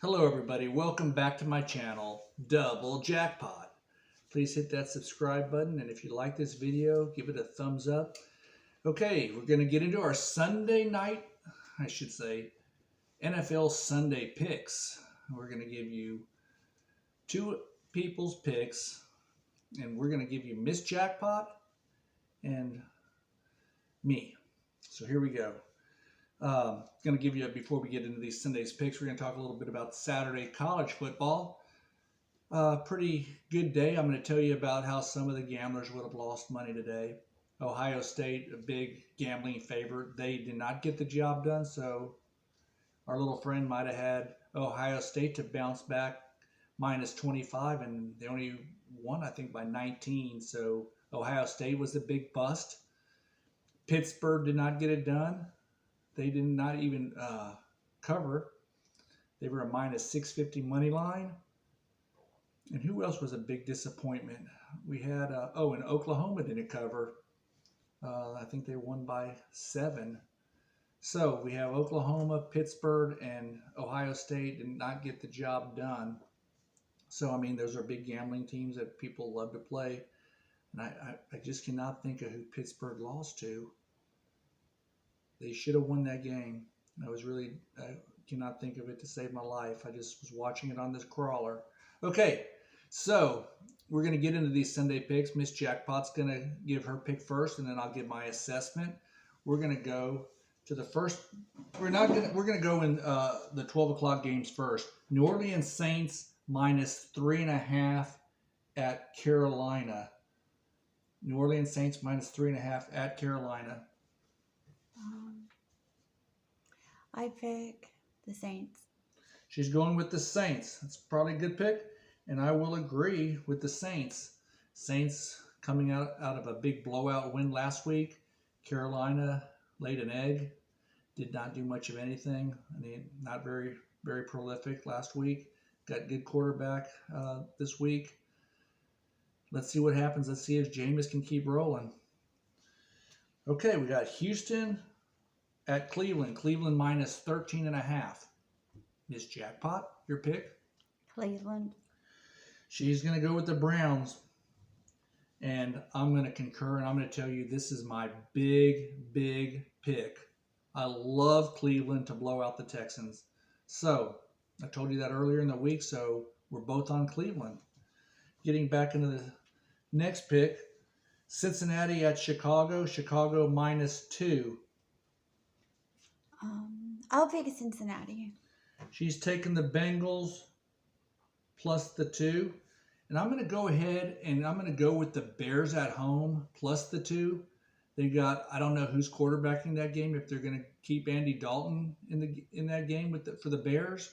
Hello everybody, welcome back to my channel, Double Jackpot. Please hit that subscribe button, and if you like this video, give it a thumbs up. Okay, we're going to get into our Sunday night, NFL Sunday picks. We're going to give you two people's picks, and we're going to give you Miss Jackpot and me. So here we go. Going to give you, before we get into these Sunday's picks, we're going to talk a little bit about Saturday college football. Pretty good day. I'm going to tell you about how some of the gamblers would have lost money today. Ohio State, a big gambling favorite. They did not get the job done, so our little friend might have had Ohio State to bounce back minus 25, and they only won, I think, by 19. So Ohio State was a big bust. Pittsburgh did not get it done. They did not even cover. They were a minus 650 money line. And who else was a big disappointment? We had, and Oklahoma didn't cover. I think they won by 7. So we have Oklahoma, Pittsburgh, and Ohio State did not get the job done. So, I mean, those are big gambling teams that people love to play. And I just cannot think of who Pittsburgh lost to. They should have won that game. I cannot think of it to save my life. I just was watching it on this crawler. Okay, so we're going to get into these Sunday picks. Miss Jackpot's going to give her pick first, and then I'll give my assessment. We're going to go to the first. We're going to go in the 12 o'clock games first. New Orleans Saints minus 3.5 at Carolina. New Orleans Saints minus 3.5 at Carolina. I pick the Saints. She's going with the Saints. That's probably a good pick, and I will agree with the Saints. Saints coming out of a big blowout win last week. Carolina laid an egg, did not do much of anything. I mean, not very, very prolific last week. Got good quarterback this week. Let's see what happens. Let's see if Jameis can keep rolling. Okay, we got Houston at Cleveland. Cleveland minus 13.5. Miss Jackpot, your pick? Cleveland. She's going to go with the Browns. And I'm going to concur, and I'm going to tell you this is my big, big pick. I love Cleveland to blow out the Texans. So, I told you that earlier in the week, so we're both on Cleveland. Getting back into the next pick, Cincinnati at Chicago. Chicago minus 2. I'll pick Cincinnati. She's taking the Bengals plus the 2. And I'm going to go ahead and I'm going to go with the Bears at home plus the 2. They got, I don't know who's quarterbacking that game, if they're going to keep Andy Dalton in that game for the Bears.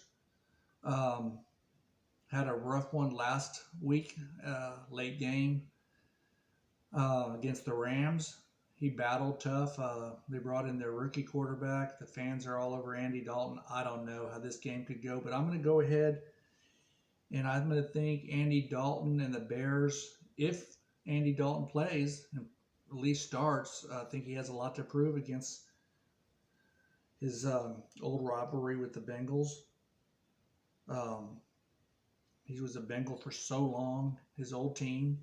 Had a rough one last week, late game against the Rams. He battled tough. They brought in their rookie quarterback. The fans are all over Andy Dalton. I don't know how this game could go, but I'm going to go ahead and I'm going to think Andy Dalton and the Bears, if Andy Dalton plays and at least starts, I think he has a lot to prove against his old rivalry with the Bengals. He was a Bengal for so long, his old team.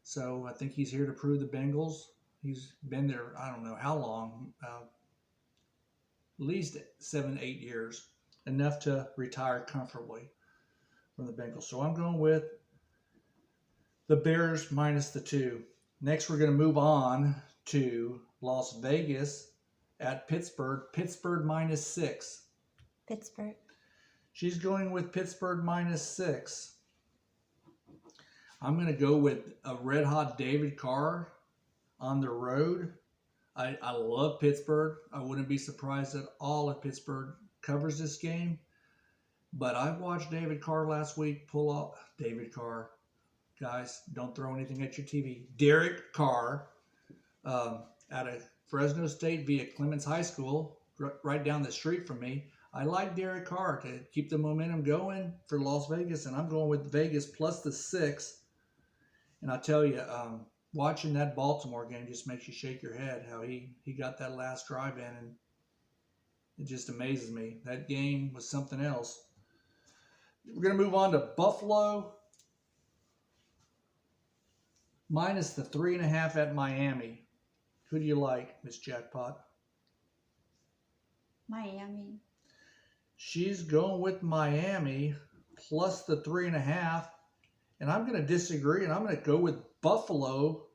So I think he's here to prove the Bengals. He's been there, I don't know how long, at least 7-8 years, enough to retire comfortably from the Bengals. So I'm going with the Bears minus the 2. Next, we're going to move on to Las Vegas at Pittsburgh. Pittsburgh minus 6. Pittsburgh. She's going with Pittsburgh minus 6. I'm going to go with a red-hot David Carr on the road. I love Pittsburgh. I wouldn't be surprised at all if Pittsburgh covers this game. But I watched David Carr last week pull off. David Carr. Guys, don't throw anything at your TV. Derek Carr out of Fresno State via Clemens High School, right down the street from me. I like Derek Carr to keep the momentum going for Las Vegas, and I'm going with Vegas plus the 6. And I tell you, watching that Baltimore game just makes you shake your head how he got that last drive in, and it just amazes me. That game was something else. We're going to move on to Buffalo minus the 3.5 at Miami. Who do you like, Miss Jackpot? Miami. She's going with Miami plus the 3.5. And I'm going to disagree, and I'm going to go with Buffalo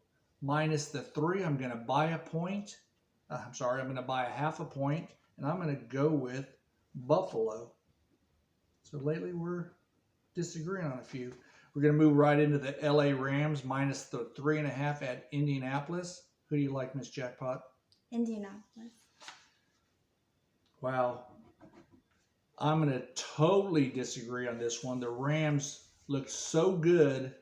minus the 3. I'm going to buy a point. I'm going to buy a half a point, and I'm going to go with Buffalo. So lately we're disagreeing on a few. We're going to move right into the LA Rams minus the 3.5 at Indianapolis. Who do you like, Miss Jackpot? Indianapolis. Wow. I'm going to totally disagree on this one. The Rams looked so good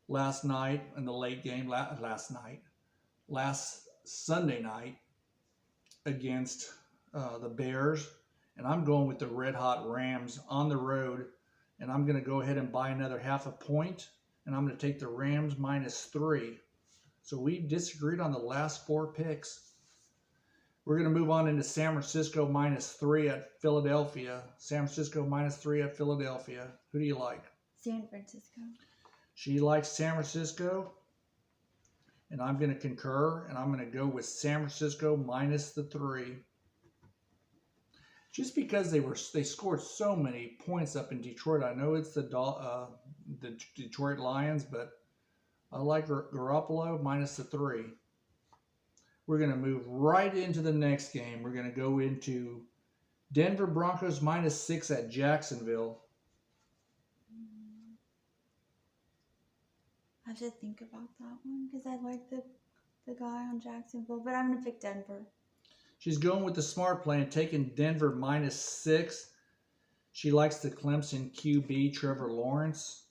last night in the late game, last Sunday night against the Bears. And I'm going with the Red Hot Rams on the road. And I'm going to go ahead and buy another half a point. And I'm going to take the Rams minus 3. So we've disagreed on the last 4 picks. We're going to move on into San Francisco minus 3 at Philadelphia. San Francisco minus 3 at Philadelphia. Who do you like? San Francisco. She likes San Francisco. And I'm going to concur. And I'm going to go with San Francisco minus the 3. Just because they scored so many points up in Detroit. I know it's the Detroit Lions, but I like Garoppolo minus the 3. We're going to move right into the next game. We're going to go into Denver Broncos minus 6 at Jacksonville. I have to think about that one because I like the guy on Jacksonville, but I'm going to pick Denver. She's going with the smart play and taking Denver minus 6. She likes the Clemson QB, Trevor Lawrence.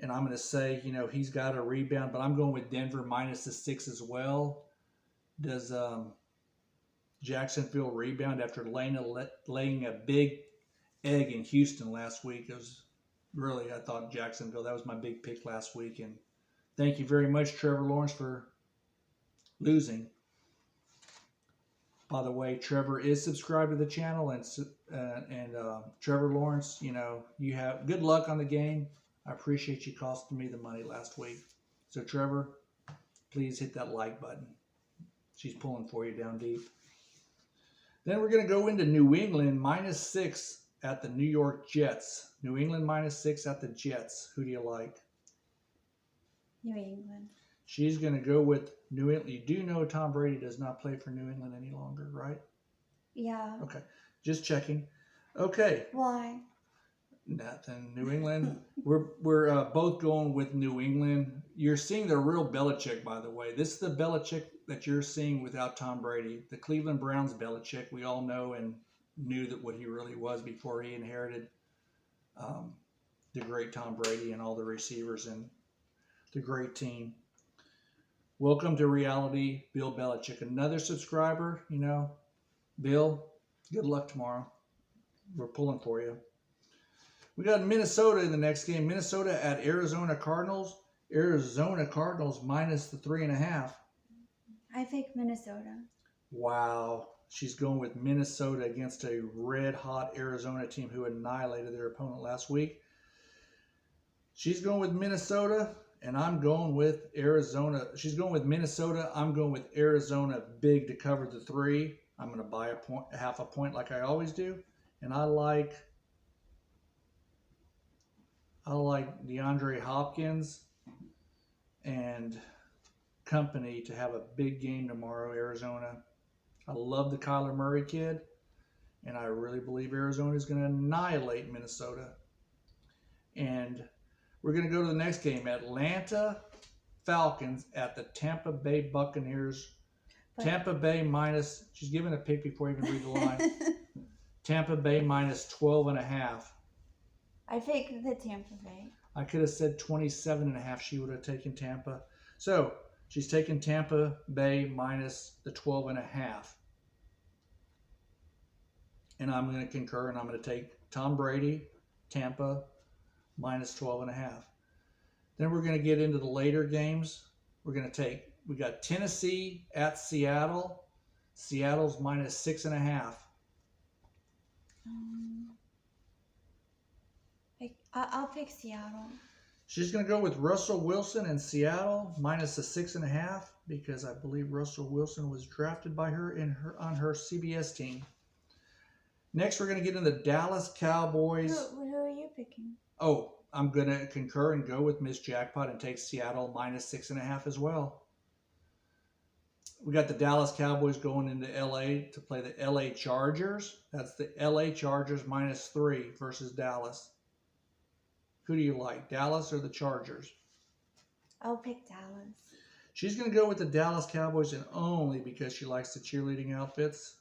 And I'm going to say, he's got a rebound, but I'm going with Denver minus the 6 as well. Does Jacksonville rebound after laying a big egg in Houston last week? It was really, I thought Jacksonville, that was my big pick last week. And thank you very much, Trevor Lawrence, for losing. By the way, Trevor is subscribed to the channel, and Trevor Lawrence, you have good luck on the game. I appreciate you costing me the money last week. So Trevor, please hit that like button. She's pulling for you down deep. Then we're going to go into New England minus 6 at the New York Jets. New England minus 6 at the Jets. Who do you like? New England. She's going to go with New England. You do know Tom Brady does not play for New England any longer, right? Yeah. Okay. Just checking. Okay. Why? Nothing. New England. We're both going with New England. You're seeing the real Belichick, by the way. This is the Belichick that you're seeing without Tom Brady. The Cleveland Browns Belichick, we all know and knew that what he really was before he inherited the great Tom Brady and all the receivers and the great team. Welcome to reality, Bill Belichick. Another subscriber, Bill, good luck tomorrow. We're pulling for you. We got Minnesota in the next game. Minnesota at Arizona Cardinals. Arizona Cardinals minus the 3.5. I pick Minnesota. Wow. She's going with Minnesota against a red-hot Arizona team who annihilated their opponent last week. She's going with Minnesota, and I'm going with Arizona. She's going with Minnesota. I'm going with Arizona big to cover the 3. I'm going to buy a half a point like I always do. And I like DeAndre Hopkins and company to have a big game tomorrow, Arizona. I love the Kyler Murray kid, and I really believe Arizona is going to annihilate Minnesota. And we're going to go to the next game, Atlanta Falcons at the Tampa Bay Buccaneers. Tampa Bay minus, she's giving a pick before you even read the line. Tampa Bay minus 12.5. I pick the Tampa Bay. I could have said 27.5. She would have taken Tampa. So she's taking Tampa Bay minus the 12.5. And I'm going to concur, and I'm going to take Tom Brady, Tampa, minus 12.5. Then we're going to get into the later games. We got Tennessee at Seattle. Seattle's minus 6.5. I'll pick Seattle. She's going to go with Russell Wilson and Seattle minus the 6.5 because I believe Russell Wilson was drafted by her on her CBS team. Next, we're going to get into Dallas Cowboys. Who are you picking? Oh, I'm going to concur and go with Miss Jackpot and take Seattle minus 6.5 as well. We got the Dallas Cowboys going into LA to play the LA Chargers. That's the LA Chargers minus 3 versus Dallas. Who do you like, Dallas or the Chargers? I'll pick Dallas. She's going to go with the Dallas Cowboys and only because she likes the cheerleading outfits.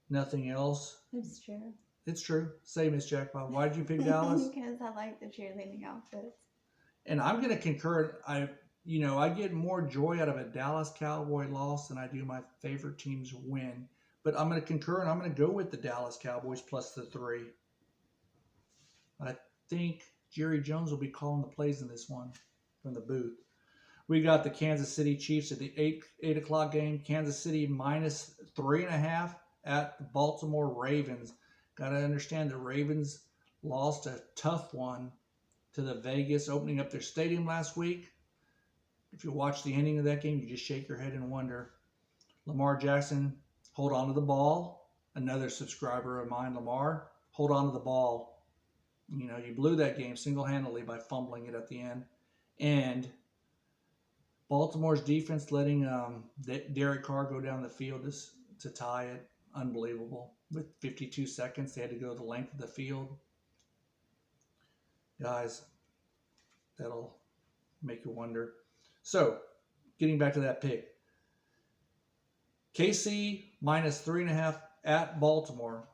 Nothing else. It's true. It's true. Say, Miss Jackpot, why did you pick Dallas? Because I like the cheerleading outfits. And I'm going to concur. I get more joy out of a Dallas Cowboy loss than I do my favorite team's win. But I'm going to concur, and I'm going to go with the Dallas Cowboys plus the 3. I think Jerry Jones will be calling the plays in this one from the booth. We got the Kansas City Chiefs at the 8 o'clock game. Kansas City minus 3.5 at the Baltimore Ravens. Got to understand the Ravens lost a tough one to the Vegas, opening up their stadium last week. If you watch the ending of that game, you just shake your head and wonder. Lamar Jackson, hold on to the ball. Another subscriber of mine, Lamar, hold on to the ball. You blew that game single-handedly by fumbling it at the end. And Baltimore's defense letting Derek Carr go down the field to tie it. Unbelievable. With 52 seconds, they had to go the length of the field. Guys, that'll make you wonder. So, getting back to that pick. KC minus 3.5 at Baltimore.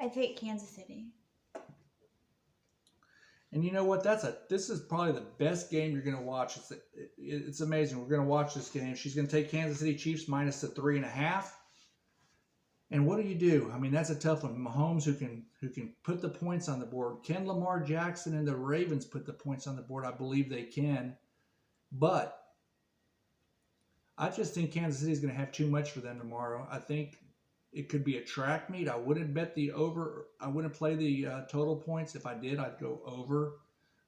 I pick Kansas City. And you know what? This is probably the best game you're going to watch. It's amazing. We're going to watch this game. She's going to take Kansas City Chiefs minus the 3.5. And what do? I mean, that's a tough one. Mahomes, who can put the points on the board. Can Lamar Jackson and the Ravens put the points on the board? I believe they can. But I just think Kansas City is going to have too much for them tomorrow. I think it could be a track meet. I wouldn't bet the over. I wouldn't play the total points. If I did, I'd go over.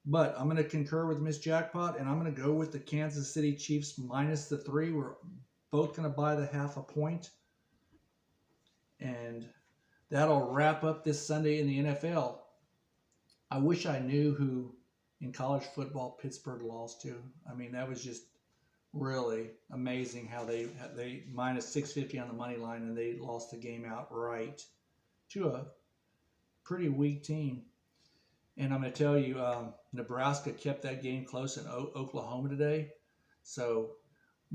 But I'm going to concur with Miss Jackpot, and I'm going to go with the Kansas City Chiefs minus the 3. We're both going to buy the 0.5 point. And that'll wrap up this Sunday in the NFL. I wish I knew who in college football Pittsburgh lost to. I mean, that was just really amazing how they minus 650 on the money line, and they lost the game outright to a pretty weak team. And I'm going to tell you, Nebraska kept that game close in Oklahoma today. So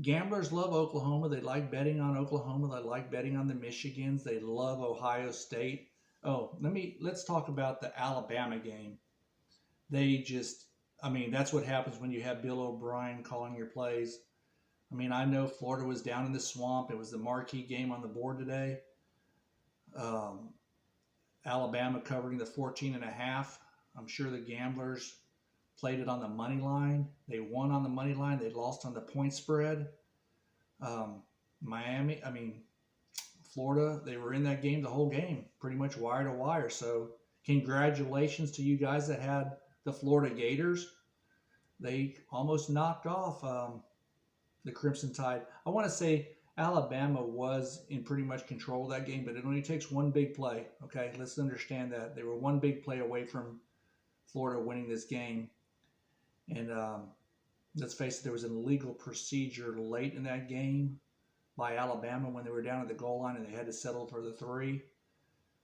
gamblers love Oklahoma. They like betting on Oklahoma. They like betting on the Michigans. They love Ohio State. Oh, let's talk about the Alabama game. That's what happens when you have Bill O'Brien calling your plays. I mean, I know Florida was down in the swamp. It was the marquee game on the board today. Alabama covering the 14.5. I'm sure the gamblers played it on the money line. They won on the money line. They lost on the point spread. Florida, they were in that game the whole game, pretty much wire to wire. So congratulations to you guys that had the Florida Gators. They almost knocked off the Crimson Tide. I want to say Alabama was in pretty much control of that game, but it only takes one big play. Okay, let's understand that. They were one big play away from Florida winning this game. And let's face it, there was an illegal procedure late in that game by Alabama when they were down at the goal line and they had to settle for the 3.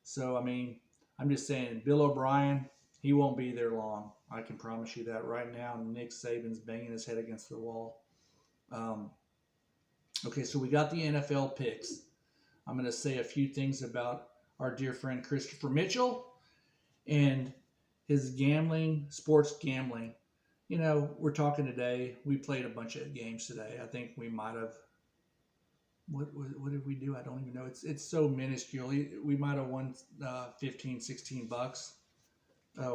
So, I'm just saying, Bill O'Brien, he won't be there long. I can promise you that right now. Nick Saban's banging his head against the wall. Okay, so we got the NFL picks. I'm going to say a few things about our dear friend Christopher Mitchell and his gambling, sports gambling. We're talking today. We played a bunch of games today. I think we might have. What did we do? I don't even know. It's so minuscule. We might have won $15-16.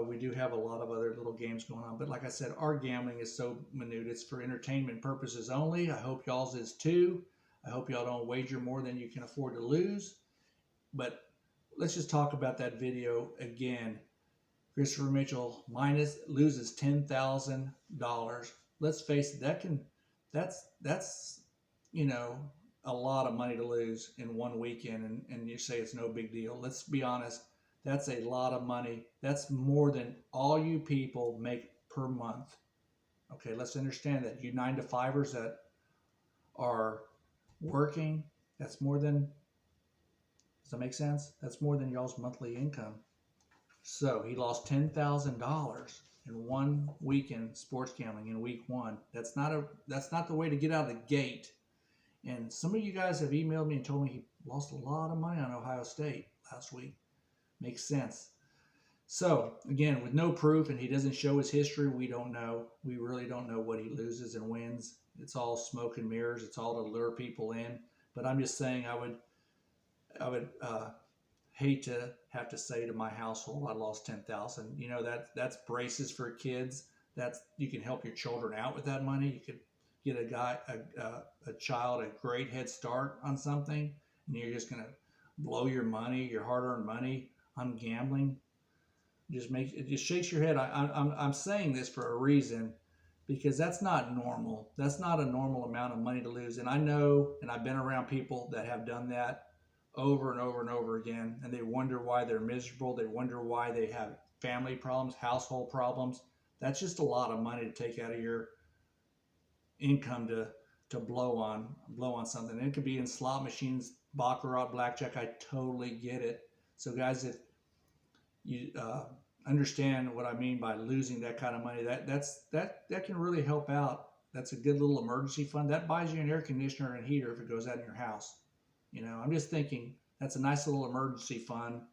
We do have a lot of other little games going on. But like I said, our gambling is so minute. It's for entertainment purposes only. I hope y'all's is too. I hope y'all don't wager more than you can afford to lose. But let's just talk about that video again. Christopher Mitchell loses $10,000. Let's face it, that's a lot of money to lose in one weekend, and you say it's no big deal. Let's be honest, that's a lot of money. That's more than all you people make per month. Okay, let's understand that. You 9 to 5ers that are working, that's more than, does that make sense? That's more than y'all's monthly income. So he lost $10,000 in one weekend sports gambling in week one. That's not the way to get out of the gate. And some of you guys have emailed me and told me he lost a lot of money on Ohio State last week. Makes sense. So again, with no proof, and he doesn't show his history, we don't know. We really don't know what he loses and wins. It's all smoke and mirrors. It's all to lure people in. But I'm just saying, I would hate to have to say to my household, I lost 10,000. That's braces for kids. You can help your children out with that money. You could get a child a great head start on something, and you're just gonna blow your money, your hard-earned money, on gambling. It just shakes your head. I'm saying this for a reason, because that's not normal. That's not a normal amount of money to lose. And I know, and I've been around people that have done that over and over and over again, and they wonder why they're miserable. They wonder why they have family problems, household problems. That's just a lot of money to take out of your income to blow on something. And it could be in slot machines, baccarat, blackjack. I totally get it. So guys, if you understand what I mean by losing that kind of money, that can really help out. That's a good little emergency fund. That buys you an air conditioner and heater if it goes out in your house. I'm just thinking that's a nice little emergency fund.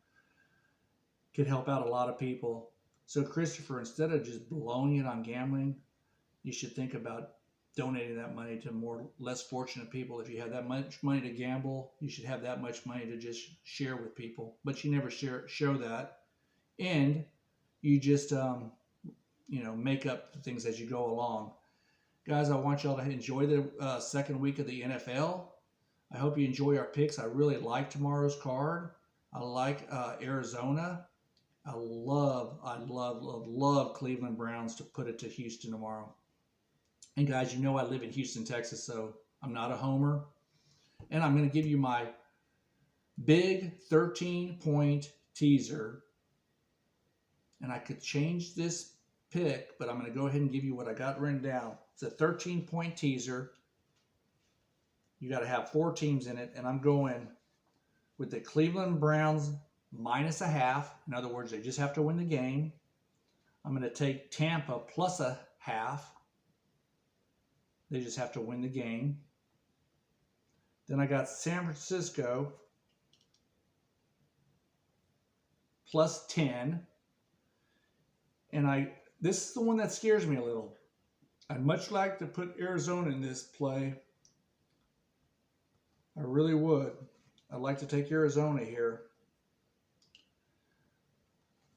Could help out a lot of people. So Christopher, instead of just blowing it on gambling, you should think about donating that money to less fortunate people. If you have that much money to gamble, you should have that much money to just share with people. But you never show that, and you just make up things as you go along. Guys, I want y'all to enjoy the second week of the NFL. I hope you enjoy our picks. I really like tomorrow's card. I like Arizona. I love Cleveland Browns to put it to Houston tomorrow. And guys, I live in Houston, Texas, so I'm not a homer. And I'm going to give you my big 13-point teaser. And I could change this pick, but I'm going to go ahead and give you what I got written down. It's a 13-point teaser. You got to have 4 teams in it, and I'm going with the Cleveland Browns -0.5. In other words, they just have to win the game. I'm going to take Tampa +0.5. They just have to win the game. Then I got San Francisco +10. And this is the one that scares me a little. I'd much like to put Arizona in this play. I really would. I'd like to take Arizona here.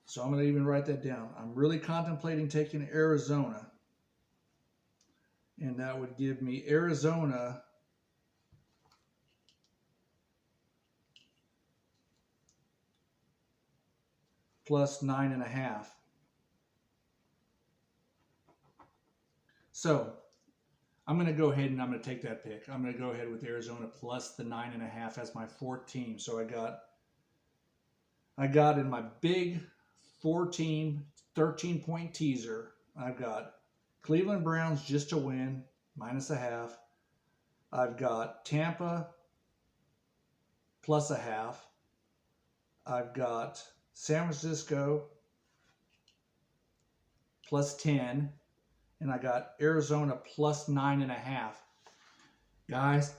So I'm going to even write that down. I'm really contemplating taking Arizona. And that would give me Arizona +9.5. So I'm going to go ahead and I'm going to take that pick. I'm going to go ahead with Arizona plus the 9.5 as my 4th team. So I got in my big 4-team 13-point teaser. I've got Cleveland Browns just to win -0.5. I've got Tampa +0.5. I've got San Francisco +10. And I got Arizona +9.5. Guys,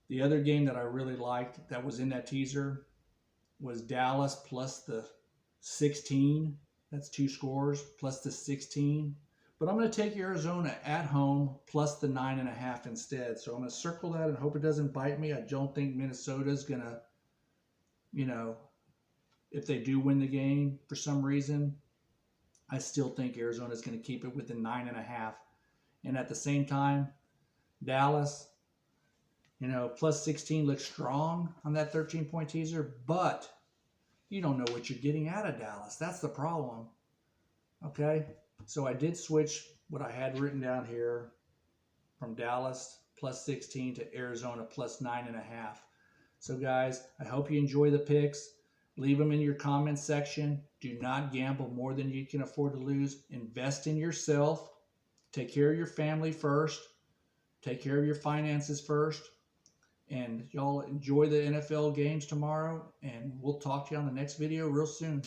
the other game that I really liked that was in that teaser was Dallas plus the 16. That's 2 scores plus the 16. But I'm going to take Arizona at home plus the 9.5 instead. So I'm going to circle that and hope it doesn't bite me. I don't think Minnesota's going to, if they do win the game for some reason, I still think Arizona's going to keep it within 9.5. And at the same time, Dallas, plus 16 looks strong on that 13-point teaser, but you don't know what you're getting out of Dallas. That's the problem. Okay, so I did switch what I had written down here from Dallas plus 16 to Arizona plus 9.5. So guys, I hope you enjoy the picks. Leave them in your comments section. Do not gamble more than you can afford to lose. Invest in yourself. Take care of your family first. Take care of your finances first. And y'all enjoy the NFL games tomorrow. And we'll talk to you on the next video real soon.